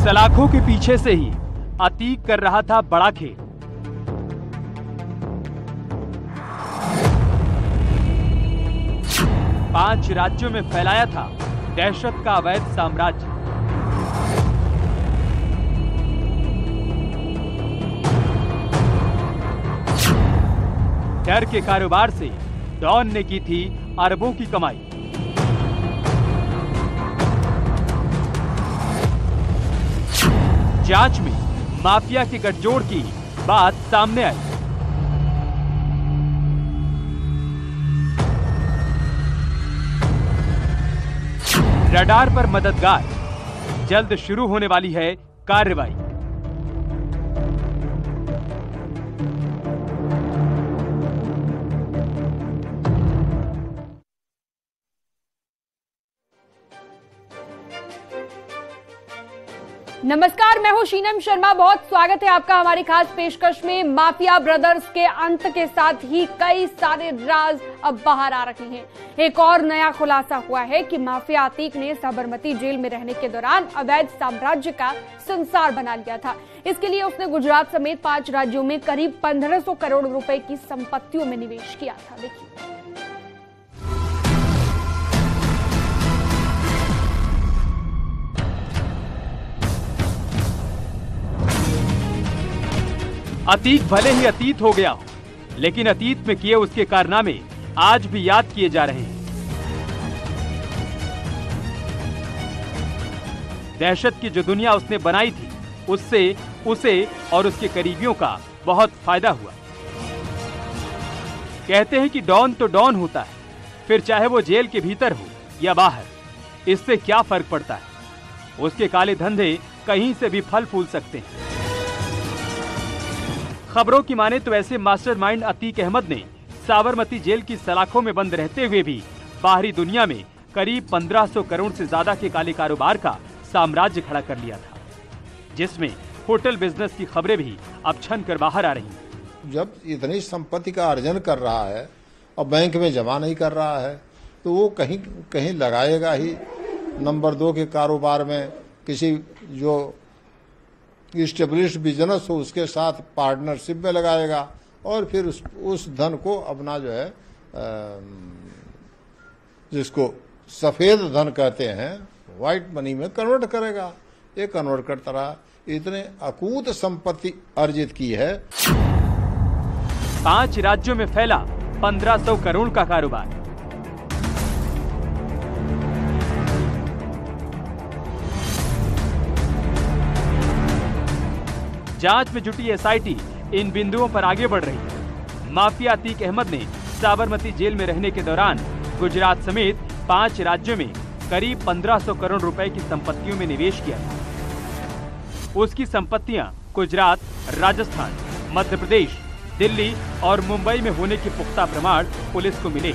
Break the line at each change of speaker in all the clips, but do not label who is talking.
सलाखों के पीछे से ही अतीक कर रहा था बड़ा खेल। पांच राज्यों में फैलाया था दहशत का अवैध साम्राज्य। डर के कारोबार से डॉन ने की थी अरबों की कमाई। जांच में माफिया के गठजोड़ की बात सामने आई। रडार पर मददगार, जल्द शुरू होने वाली है कार्रवाई।
नमस्कार, मैं हूं शीनम शर्मा। बहुत स्वागत है आपका हमारी खास पेशकश में। माफिया ब्रदर्स के अंत के साथ ही कई सारे राज अब बाहर आ रहे हैं। एक और नया खुलासा हुआ है कि माफिया अतीक ने साबरमती जेल में रहने के दौरान अवैध साम्राज्य का संसार बना लिया था। इसके लिए उसने गुजरात समेत 5 राज्यों में करीब 1500 करोड़ रुपए की संपत्तियों में निवेश किया था। देखिए,
अतीक भले ही अतीत हो गया हो, लेकिन अतीत में किए उसके कारनामे आज भी याद किए जा रहे हैं। दहशत की जो दुनिया उसने बनाई थी, उससे उसे और उसके करीबियों का बहुत फायदा हुआ। कहते हैं कि डॉन तो डॉन होता है, फिर चाहे वो जेल के भीतर हो या बाहर, इससे क्या फर्क पड़ता है। उसके काले धंधे कहीं से भी फल फूल सकते हैं। खबरों की माने तो ऐसे मास्टरमाइंड अतीक अहमद ने साबरमती जेल की सलाखों में बंद रहते हुए भी बाहरी दुनिया में करीब 1500 करोड़ से ज्यादा के काले कारोबार का साम्राज्य खड़ा कर लिया था, जिसमें होटल बिजनेस की खबरें भी अब छन कर बाहर आ रही हैं।
जब इतनी संपत्ति का अर्जन कर रहा है और बैंक में जमा नहीं कर रहा है, तो वो कहीं कहीं लगाएगा ही। नंबर 2 के कारोबार में किसी जो इस्टेब्लिश्ड बिजनेस हो उसके साथ पार्टनरशिप में लगाएगा और फिर उस धन को अपना जो है जिसको सफेद धन कहते हैं, व्हाइट मनी में कन्वर्ट करेगा। ये कन्वर्ट करता रहा, इतने अकूत संपत्ति अर्जित की है।
5 राज्यों में फैला 1500 करोड़ का कारोबार। जांच में जुटी एसआईटी इन बिंदुओं पर आगे बढ़ रही है। माफिया अतीक अहमद ने साबरमती जेल में रहने के दौरान गुजरात समेत 5 राज्यों में करीब 1500 करोड़ रुपए की संपत्तियों में निवेश किया था। उसकी संपत्तियां गुजरात, राजस्थान, मध्य प्रदेश, दिल्ली और मुंबई में होने के पुख्ता प्रमाण पुलिस को मिले।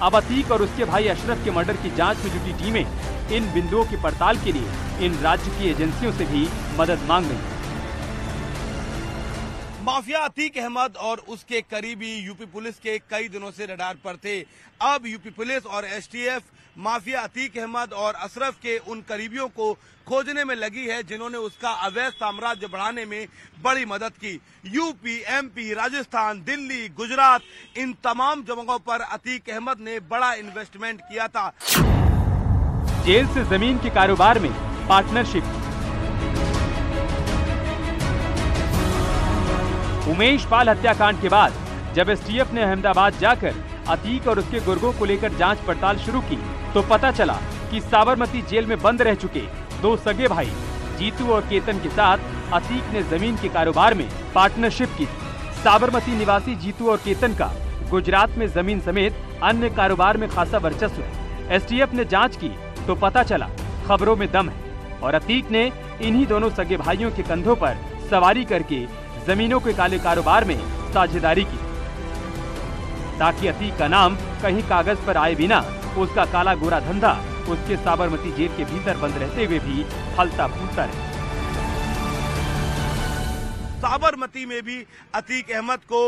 अब अतीक और उसके भाई अशरफ के मर्डर की जांच में जुटी टीमें इन बिंदुओं की पड़ताल के लिए इन राज्य की एजेंसियों से भी मदद मांग रही हैं।
माफिया अतीक अहमद और उसके करीबी यूपी पुलिस के कई दिनों से रडार पर थे। अब यूपी पुलिस और एसटीएफ माफिया अतीक अहमद और अशरफ के उन करीबियों को खोजने में लगी है, जिन्होंने उसका अवैध साम्राज्य बढ़ाने में बड़ी मदद की। यूपी, एमपी, राजस्थान, दिल्ली, गुजरात, इन तमाम जगहों पर अतीक अहमद ने बड़ा इन्वेस्टमेंट किया था।
जेल से जमीन के कारोबार में पार्टनरशिप। उमेश पाल हत्याकांड के बाद जब एसटीएफ ने अहमदाबाद जाकर अतीक और उसके गुर्गों को लेकर जांच पड़ताल शुरू की, तो पता चला कि साबरमती जेल में बंद रह चुके 2 सगे भाई जीतू और केतन के साथ अतीक ने जमीन के कारोबार में पार्टनरशिप की। साबरमती निवासी जीतू और केतन का गुजरात में जमीन समेत अन्य कारोबार में खासा वर्चस्व है। एसटीएफ ने जांच की तो पता चला खबरों में दम है और अतीक ने इन्हीं दोनों सगे भाइयों के कंधों पर सवारी करके जमीनों के काले कारोबार में साझेदारी की, ताकि अतीक का नाम कहीं कागज पर आए बिना उसका काला गोरा धंधा उसके साबरमती जेल के भीतर बंद रहते हुए भी फलता फूलता रहे।
साबरमती में भी अतीक अहमद को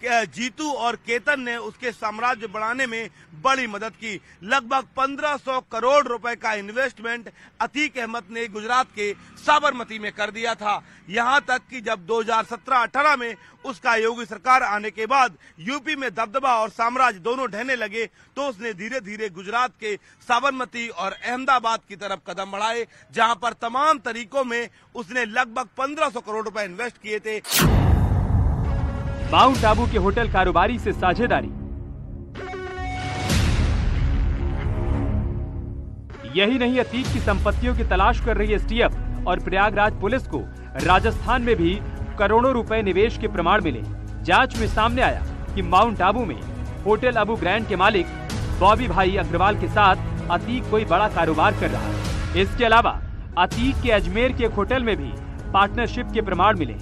जीतू और केतन ने उसके साम्राज्य बढ़ाने में बड़ी मदद की। लगभग 1500 करोड़ रुपए का इन्वेस्टमेंट अतीक अहमद ने गुजरात के साबरमती में कर दिया था। यहां तक कि जब 2017-18 में उसका योगी सरकार आने के बाद यूपी में दबदबा और साम्राज्य दोनों ढहने लगे, तो उसने धीरे धीरे गुजरात के साबरमती और अहमदाबाद की तरफ कदम बढ़ाए, जहां पर तमाम तरीकों में उसने लगभग 1500 करोड़ रुपए इन्वेस्ट किए थे।
माउंट आबू के होटल कारोबारी से साझेदारी। यही नहीं, अतीक की संपत्तियों की तलाश कर रही एसटीएफ और प्रयागराज पुलिस को राजस्थान में भी करोड़ों रुपए निवेश के प्रमाण मिले। जांच में सामने आया कि माउंट आबू में होटल अबू ग्रैंड के मालिक बॉबी भाई अग्रवाल के साथ अतीक कोई बड़ा कारोबार कर रहा है। इसके अलावा अतीक के अजमेर के एक होटल में भी पार्टनरशिप के प्रमाण मिले।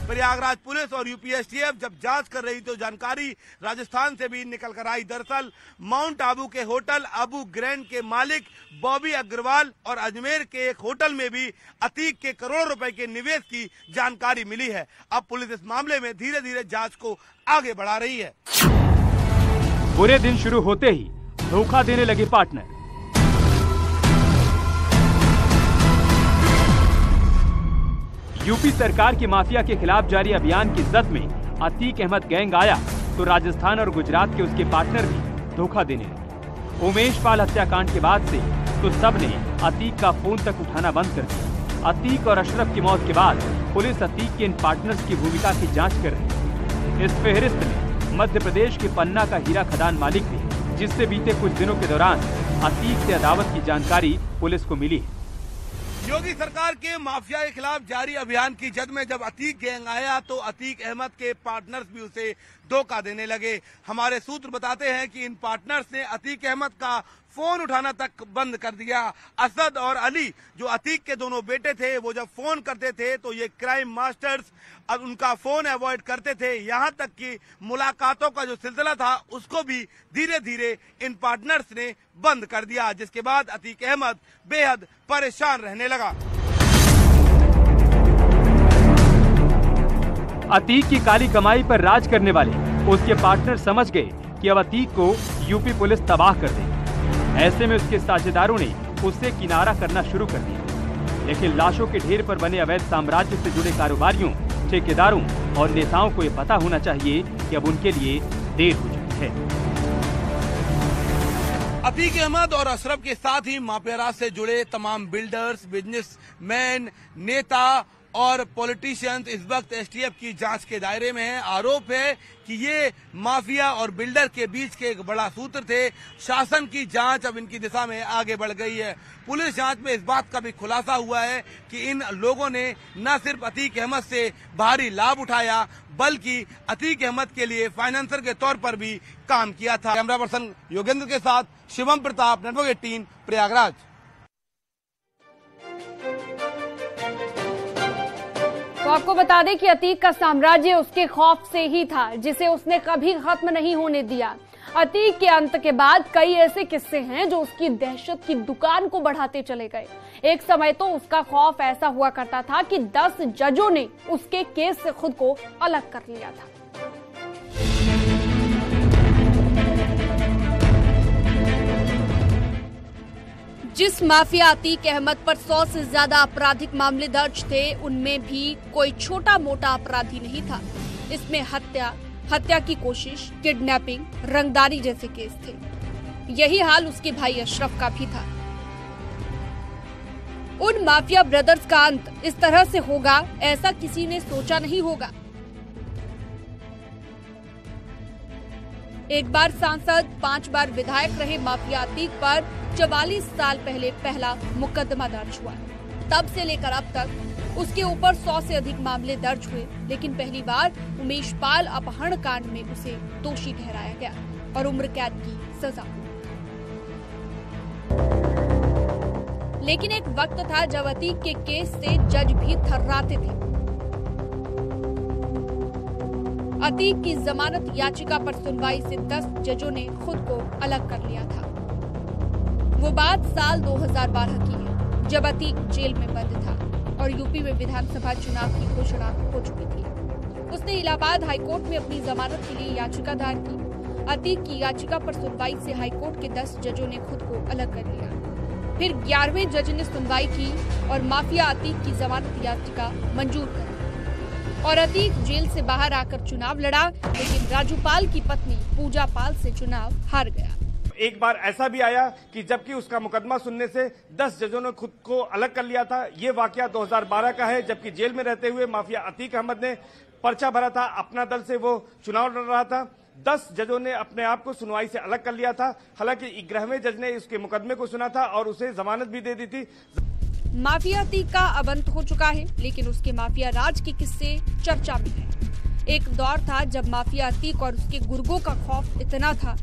प्रयागराज पुलिस और यूपी एसटीएफ जब जांच कर रही तो जानकारी राजस्थान से भी निकल कर आई। दरअसल माउंट आबू के होटल अबू ग्रैंड के मालिक बॉबी अग्रवाल और अजमेर के एक होटल में भी अतीक के करोड़ों रुपए के निवेश की जानकारी मिली है। अब पुलिस इस मामले में धीरे धीरे जांच को आगे बढ़ा रही है।
बुरे दिन शुरू होते ही धोखा देने लगे पार्टनर। यूपी सरकार की माफिया के खिलाफ जारी अभियान की जद में अतीक अहमद गैंग आया तो राजस्थान और गुजरात के उसके पार्टनर भी धोखा देने लगे। उमेश पाल हत्याकांड के बाद से तो सबने अतीक का फोन तक उठाना बंद कर दिया। अतीक और अशरफ की मौत के बाद पुलिस अतीक के इन पार्टनर्स की भूमिका की जांच कर रही है। इस फहरिस्त में मध्य प्रदेश के पन्ना का हीरा खदान मालिक भी, जिससे बीते कुछ दिनों के दौरान अतीक से अदावत की जानकारी पुलिस को मिली है।
योगी सरकार के माफिया के खिलाफ जारी अभियान की जद में जब अतीक गैंग आया तो अतीक अहमद के पार्टनर्स भी उसे धोखा देने लगे। हमारे सूत्र बताते हैं कि इन पार्टनर्स ने अतीक अहमद का फोन उठाना तक बंद कर दिया। असद और अली जो अतीक के दोनों बेटे थे, वो जब फोन करते थे तो ये क्राइम मास्टर्स अब उनका फोन अवॉइड करते थे। यहाँ तक कि मुलाकातों का जो सिलसिला था उसको भी धीरे धीरे इन पार्टनर्स ने बंद कर दिया, जिसके बाद अतीक अहमद बेहद परेशान रहने लगा।
अतीक की काली कमाई पर राज करने वाले उसके पार्टनर समझ गए कि अब अतीक को यूपी पुलिस तबाह कर देगी। ऐसे में उसके साझेदारों ने उससे किनारा करना शुरू कर दिया। लेकिन लाशों के ढेर पर बने अवैध साम्राज्य से जुड़े कारोबारियों, ठेकेदारों और नेताओं को ये पता होना चाहिए कि अब उनके लिए देर हो चुकी है।
अतीक अहमद और अशरफ के साथ ही माफियाराज से जुड़े तमाम बिल्डर्स, बिजनेसमैन, नेता और पॉलिटिशियंस इस वक्त एसटीएफ की जांच के दायरे में हैं। आरोप है कि ये माफिया और बिल्डर के बीच के एक बड़ा सूत्र थे। शासन की जांच अब इनकी दिशा में आगे बढ़ गई है। पुलिस जांच में इस बात का भी खुलासा हुआ है कि इन लोगों ने न सिर्फ अतीक अहमद से भारी लाभ उठाया बल्कि अतीक अहमद के लिए फाइनेंसर के तौर पर भी काम किया था। कैमरा पर्सन योगेंद्र के साथ शिवम प्रताप, नेटवर्क 18, प्रयागराज।
तो आपको बता दें कि अतीक का साम्राज्य उसके खौफ से ही था, जिसे उसने कभी खत्म नहीं होने दिया। अतीक के अंत के बाद कई ऐसे किस्से हैं जो उसकी दहशत की दुकान को बढ़ाते चले गए। एक समय तो उसका खौफ ऐसा हुआ करता था कि 10 जजों ने उसके केस से खुद को अलग कर लिया था। जिस माफिया अतीक अहमद पर 100 से ज्यादा आपराधिक मामले दर्ज थे, उनमें भी कोई छोटा मोटा अपराधी नहीं था। इसमें हत्या की कोशिश, किडनैपिंग, रंगदारी जैसे केस थे। यही हाल उसके भाई अशरफ का भी था। उन माफिया ब्रदर्स का अंत इस तरह से होगा, ऐसा किसी ने सोचा नहीं होगा। एक बार सांसद, 5 बार विधायक रहे माफिया अतीक पर 44 साल पहले पहला मुकदमा दर्ज हुआ। तब से लेकर अब तक उसके ऊपर 100 से अधिक मामले दर्ज हुए, लेकिन पहली बार उमेश पाल अपहरण कांड में उसे दोषी ठहराया गया और उम्र कैद की सजा। लेकिन एक वक्त था जब अतीक के केस से जज भी थर्राते थे। अतीक की जमानत याचिका पर सुनवाई से 10 जजों ने खुद को अलग कर लिया था। वो बात साल 2012 की है, जब अतीक जेल में बंद था और यूपी में विधानसभा चुनाव की घोषणा हो चुकी थी। उसने इलाहाबाद हाईकोर्ट में अपनी जमानत के लिए याचिका दायर की। अतीक की याचिका पर सुनवाई से हाईकोर्ट के 10 जजों ने खुद को अलग कर लिया। फिर 11वें जज ने सुनवाई की और माफिया अतीक की जमानत याचिका मंजूर कर दी और अतीक जेल से बाहर आकर चुनाव लड़ा, लेकिन राजू पाल की पत्नी पूजा पाल से चुनाव हार गया।
एक बार ऐसा भी आया कि जबकि उसका मुकदमा सुनने से 10 जजों ने खुद को अलग कर लिया था। ये वाकया 2012 का है, जबकि जेल में रहते हुए माफिया अतीक अहमद ने पर्चा भरा था, अपना दल से वो चुनाव लड़ रहा था। 10 जजों ने अपने आप को सुनवाई से अलग कर लिया था। हालांकि 11वें जज ने उसके मुकदमे को सुना था और उसे जमानत भी दे दी थी।
माफिया अतीक का अब अंत हो चुका है, लेकिन उसके माफिया राज के किस्से चर्चा में है। एक दौर था जब माफिया अतीक और उसके गुर्गों का खौफ इतना था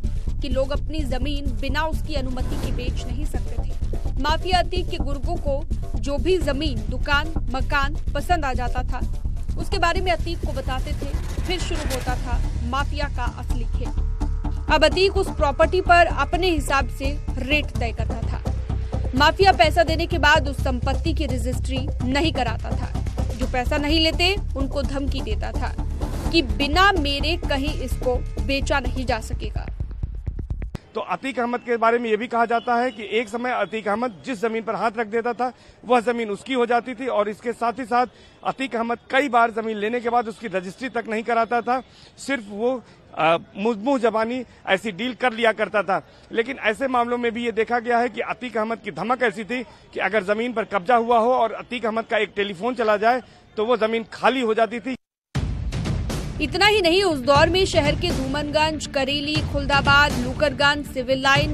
कि लोग अपनी जमीन बिना उसकी अनुमति के बेच नहीं सकते थे। माफिया अतीक के गुर्गों को जो भी जमीन, दुकान, मकान पसंद आ जाता था, उसके बारे में अतीक को बताते थे। फिर शुरू होता था माफिया का असली खेल। अब अतीक उस प्रॉपर्टी पर अपने हिसाब से रेट तय करता था। माफिया पैसा देने के बाद उस संपत्ति की रजिस्ट्री नहीं कराता था। जो पैसा नहीं लेते उनको धमकी देता था कि बिना मेरे कहीं इसको बेचा नहीं जा सकेगा।
तो अतीक अहमद के बारे में यह भी कहा जाता है कि एक समय अतीक अहमद जिस जमीन पर हाथ रख देता था वह जमीन उसकी हो जाती थी और इसके साथ ही साथ अतीक अहमद कई बार जमीन लेने के बाद उसकी रजिस्ट्री तक नहीं कराता था। सिर्फ वो मुंह जबानी ऐसी डील कर लिया करता था। लेकिन ऐसे मामलों में भी ये देखा गया है कि अतीक अहमद की धमक ऐसी थी कि अगर जमीन पर कब्जा हुआ हो और अतीक अहमद का एक टेलीफोन चला जाए तो वो जमीन खाली हो जाती थी।
इतना ही नहीं, उस दौर में शहर के Dhoomanganj, Kareli, Khuldabad, Lukerganj, civil line,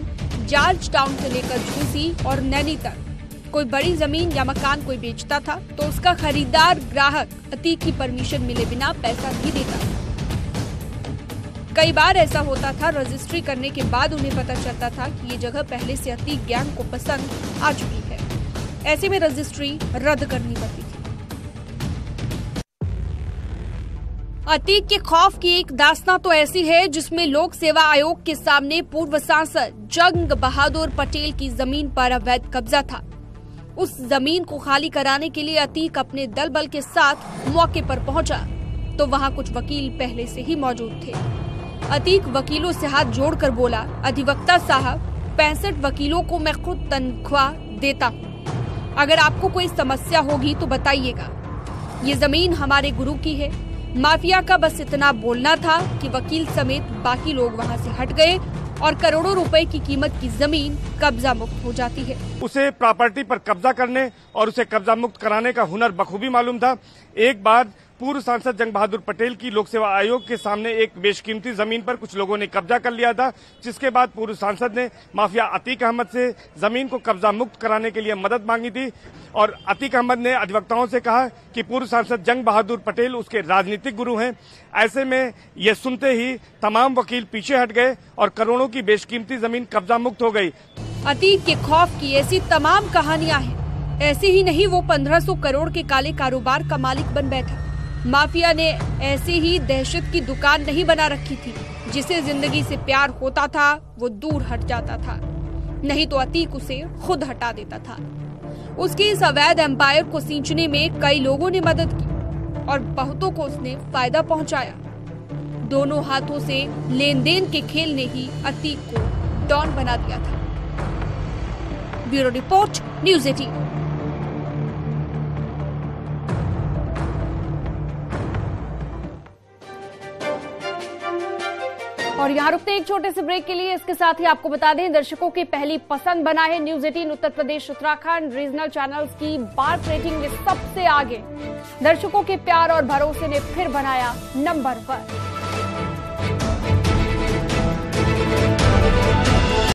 George town से लेकर झूसी और नैनी तक कोई बड़ी जमीन या मकान कोई बेचता था तो उसका खरीदार ग्राहक अतीक की परमिशन मिले बिना पैसा नहीं देता था। कई बार ऐसा होता था, रजिस्ट्री करने के बाद उन्हें पता चलता था कि ये जगह पहले से अतीक गैंग को पसंद आ चुकी है। ऐसे में रजिस्ट्री रद्द करनी पड़ती थी। अतीक के खौफ की एक दास्तां तो ऐसी है जिसमें लोक सेवा आयोग के सामने पूर्व सांसद जंग बहादुर पटेल की जमीन पर अवैध कब्जा था। उस जमीन को खाली कराने के लिए अतीक अपने दल बल के साथ मौके पर पहुंचा तो वहां कुछ वकील पहले से ही मौजूद थे। अतीक वकीलों से हाथ जोड़कर बोला, अधिवक्ता साहब, 65 वकीलों को मैं खुद तनख्वाह देता हूँ। अगर आपको कोई समस्या होगी तो बताइएगा। ये जमीन हमारे गुरु की है। माफिया का बस इतना बोलना था कि वकील समेत बाकी लोग वहां से हट गए और करोड़ों रुपए की कीमत की जमीन कब्जा मुक्त हो जाती है।
उसे प्रॉपर्टी पर कब्जा करने और उसे कब्जा मुक्त कराने का हुनर बखूबी मालूम था। एक बार पूर्व सांसद जंग बहादुर पटेल की लोक सेवा आयोग के सामने एक बेशकीमती जमीन पर कुछ लोगों ने कब्जा कर लिया था, जिसके बाद पूर्व सांसद ने माफिया अतीक अहमद से जमीन को कब्जा मुक्त कराने के लिए मदद मांगी थी और अतीक अहमद ने अधिवक्ताओं से कहा कि पूर्व सांसद जंग बहादुर पटेल उसके राजनीतिक गुरु हैं। ऐसे में ये सुनते ही तमाम वकील पीछे हट गए और करोड़ों की बेशकीमती जमीन कब्जा मुक्त हो गई।
अतीक के खौफ की ऐसी तमाम कहानियां हैं। ऐसे ही नहीं, वो 1500 करोड़ के काले कारोबार का मालिक बन बैठा। माफिया ने ऐसे ही दहशत की दुकान नहीं बना रखी थी। जिसे जिंदगी से प्यार होता था वो दूर हट जाता था, नहीं तो अतीक उसे खुद हटा देता था। उसके इस अवैध एम्पायर को सींचने में कई लोगों ने मदद की और बहुतों को उसने फायदा पहुंचाया। दोनों हाथों से लेन देन के खेल ने ही अतीक को डॉन बना दिया था। Bureau report, news 18। और यहाँ रुकते हैं एक छोटे से ब्रेक के लिए। इसके साथ ही आपको बता दें, दर्शकों की पहली पसंद बना है news 18 Uttar Pradesh Uttarakhand regional channels की बार्क रेटिंग में सबसे आगे। दर्शकों के प्यार और भरोसे ने फिर बनाया नंबर 1।